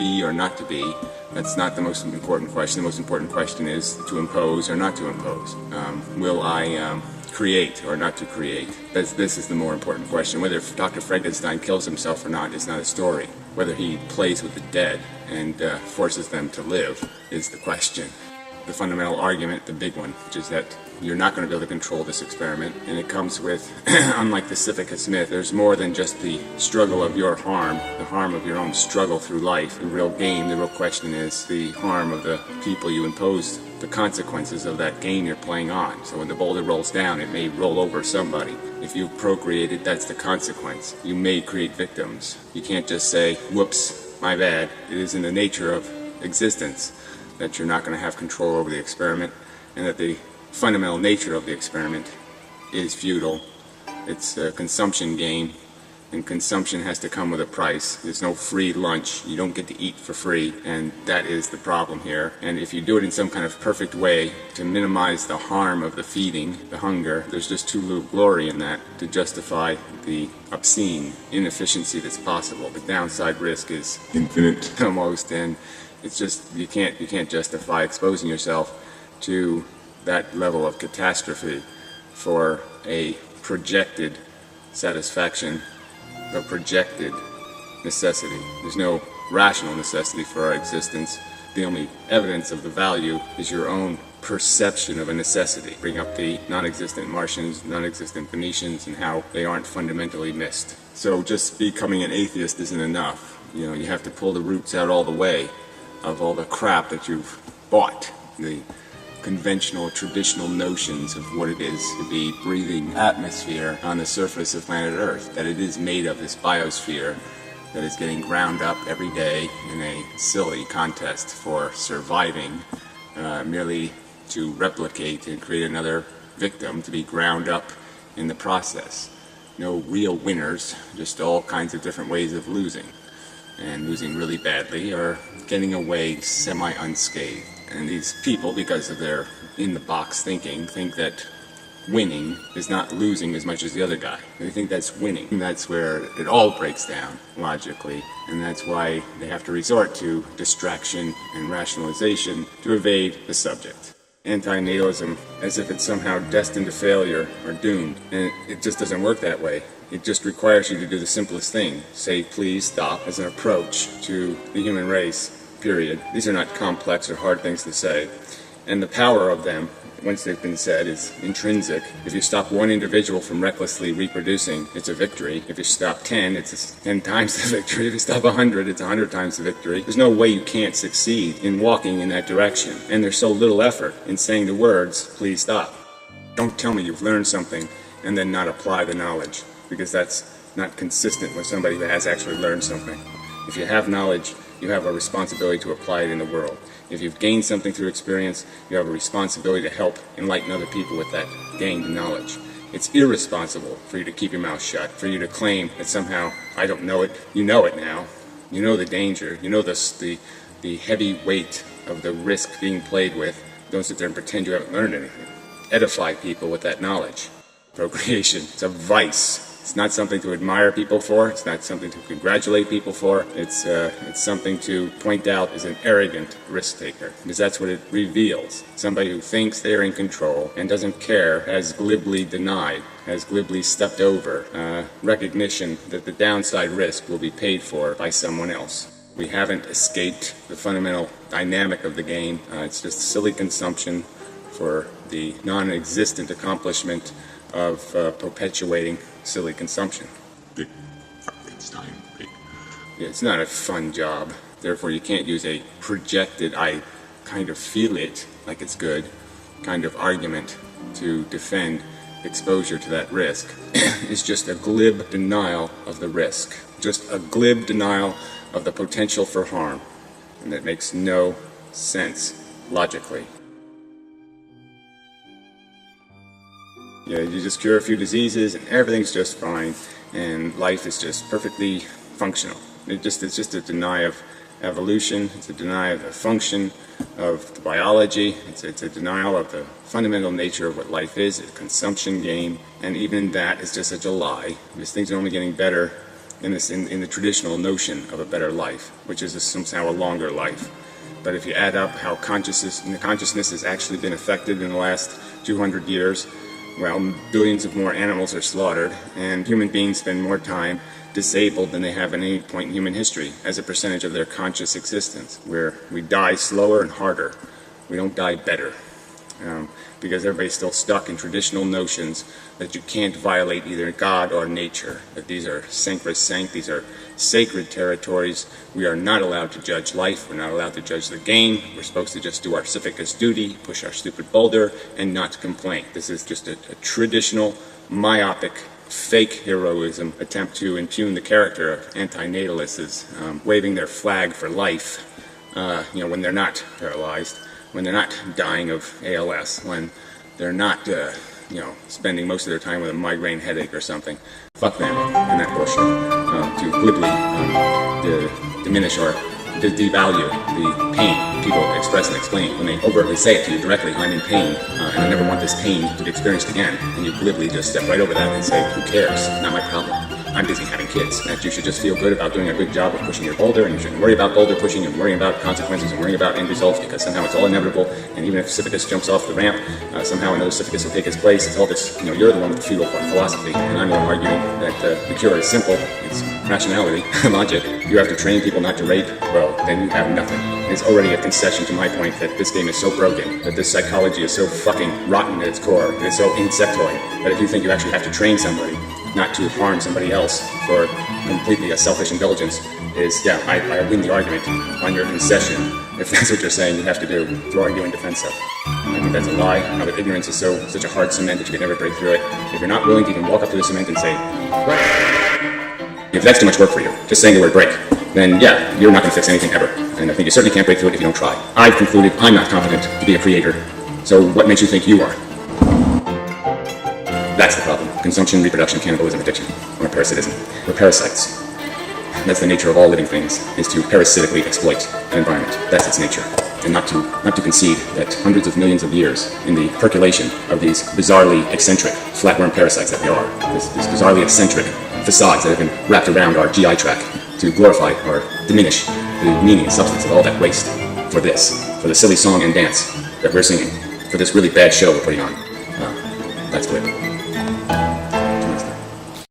be or not to be. That's not the most important question. The most important question is to impose or not to impose. Will I create or not to create? This is the more important question. Whether Dr. Frankenstein kills himself or not is not a story. Whether he plays with the dead and forces them to live is the question. The fundamental argument, the big one, which is that you're not going to be able to control this experiment, and it comes with, unlike the Sisyphus myth, there's more than just the struggle of your harm, the harm of your own struggle through life. The real game, the real question is the harm of the people you impose the consequences of that game you're playing on. So when the boulder rolls down, it may roll over somebody. If you've procreated, that's the consequence. You may create victims. You can't just say, whoops, my bad. It is in the nature of existence that you're not going to have control over the experiment, and that the fundamental nature of the experiment is futile. It's a consumption game, and consumption has to come with a price. There's no free lunch. You don't get to eat for free, and that is the problem here. And if you do it in some kind of perfect way to minimize the harm of the feeding, the hunger, there's just too little glory in that to justify the obscene inefficiency that's possible. The downside risk is infinite almost, and it's just, you can't justify exposing yourself to that level of catastrophe for a projected satisfaction, a projected necessity. There's no rational necessity for our existence. The only evidence of the value is your own perception of a necessity. Bring up the non-existent Martians, non-existent Venetians, and how they aren't fundamentally missed. So just becoming an atheist isn't enough. You know, you have to pull the roots out all the way of all the crap that you've bought, the conventional, traditional notions of what it is to be breathing atmosphere on the surface of planet Earth, that it is made of this biosphere that is getting ground up every day in a silly contest for surviving, merely to replicate and create another victim to be ground up in the process. No real winners, just all kinds of different ways of losing, and losing really badly or getting away semi-unscathed. And these people, because of their in-the-box thinking, think that winning is not losing as much as the other guy. They think that's winning. And that's where it all breaks down, logically. And that's why they have to resort to distraction and rationalization to evade the subject. Antinatalism, as if it's somehow destined to failure or doomed. And it just doesn't work that way. It just requires you to do the simplest thing. Say, please stop, as an approach to the human race. Period. These are not complex or hard things to say. And the power of them, once they've been said, is intrinsic. If you stop one individual from recklessly reproducing, it's a victory. If you stop 10, it's 10 times the victory. If you stop 100, it's 100 times the victory. There's no way you can't succeed in walking in that direction. And there's so little effort in saying the words, please stop. Don't tell me you've learned something and then not apply the knowledge, because that's not consistent with somebody who has actually learned something. If you have knowledge, you have a responsibility to apply it in the world. If you've gained something through experience, you have a responsibility to help enlighten other people with that gained knowledge. It's irresponsible for you to keep your mouth shut, for you to claim that somehow, I don't know it. You know it now. You know the danger. You know the heavy weight of the risk being played with. Don't sit there and pretend you haven't learned anything. Edify people with that knowledge. Procreation, it's a vice. It's not something to admire people for. It's not something to congratulate people for. It's something to point out as an arrogant risk taker, because that's what it reveals. Somebody who thinks they're in control and doesn't care has glibly denied, has glibly stepped over recognition that the downside risk will be paid for by someone else. We haven't escaped the fundamental dynamic of the game. It's just silly consumption for the non-existent accomplishment of perpetuating silly consumption. Big Frankenstein. It's not a fun job. Therefore, you can't use a projected, I kind of feel it like it's good, kind of argument to defend exposure to that risk. It's just a glib denial of the risk. Just a glib denial of the potential for harm. And that makes no sense logically. Yeah, you just cure a few diseases and everything's just fine, and life is just perfectly functional. It's just a deny of evolution. It's a deny of the function of the biology. It's a denial of the fundamental nature of what life is, a consumption game, and even that is just such a lie, because things are only getting better in the traditional notion of a better life, which is somehow a longer life. But if you add up how consciousness has actually been affected in the last 200 years, well, billions of more animals are slaughtered, and human beings spend more time disabled than they have at any point in human history as a percentage of their conscious existence, where we die slower and harder. We don't die better. Because everybody's still stuck in traditional notions that you can't violate either God or nature, that these are sacrosanct, these are sacred territories. We are not allowed to judge life, we're not allowed to judge the game, we're supposed to just do our civic duty, push our stupid boulder, and not complain. This is just a traditional, myopic, fake heroism attempt to impugn the character of antinatalists, waving their flag for life, when they're not paralyzed, when they're not dying of ALS, when they're not, spending most of their time with a migraine headache or something. Fuck them and that bullshit. To glibly diminish or devalue the pain people express and explain when they overtly say it to you directly, I'm in pain, and I never want this pain to be experienced again, and you glibly just step right over that and say, who cares? Not my problem. I'm busy having kids. That you should just feel good about doing a good job of pushing your boulder, and you shouldn't worry about boulder pushing and worrying about consequences and worrying about end results, because somehow it's all inevitable, and even if Sisyphus jumps off the ramp, somehow another Sisyphus will take his place. It's all this, you're the one with the feudal philosophy, and I'm the one arguing that the cure is simple. It's rationality, logic. You have to train people not to rape, well, then you have nothing. It's already a concession to my point that this game is so broken, that this psychology is so fucking rotten at its core, that it's so insectoid, that if you think you actually have to train somebody not to harm somebody else for completely a selfish indulgence, I win the argument on your concession, if that's what you're saying you have to do to argue in defense of. I think that's a lie. Now that ignorance is such a hard cement that you can never break through it. If you're not willing to even walk up to the cement and say, break, if that's too much work for you, just saying the word break, then you're not going to fix anything ever. And I think you certainly can't break through it if you don't try. I've concluded I'm not competent to be a creator. So what makes you think you are? That's the problem. Consumption, reproduction, cannibalism, addiction, or parasitism. We're parasites. That's the nature of all living things, is to parasitically exploit an environment. That's its nature. And not to concede that hundreds of millions of years in the percolation of these bizarrely eccentric flatworm parasites that we are, these bizarrely eccentric facades that have been wrapped around our GI tract to glorify or diminish the meaning and substance of all that waste for the silly song and dance that we're singing, for this really bad show we're putting on. That's glib.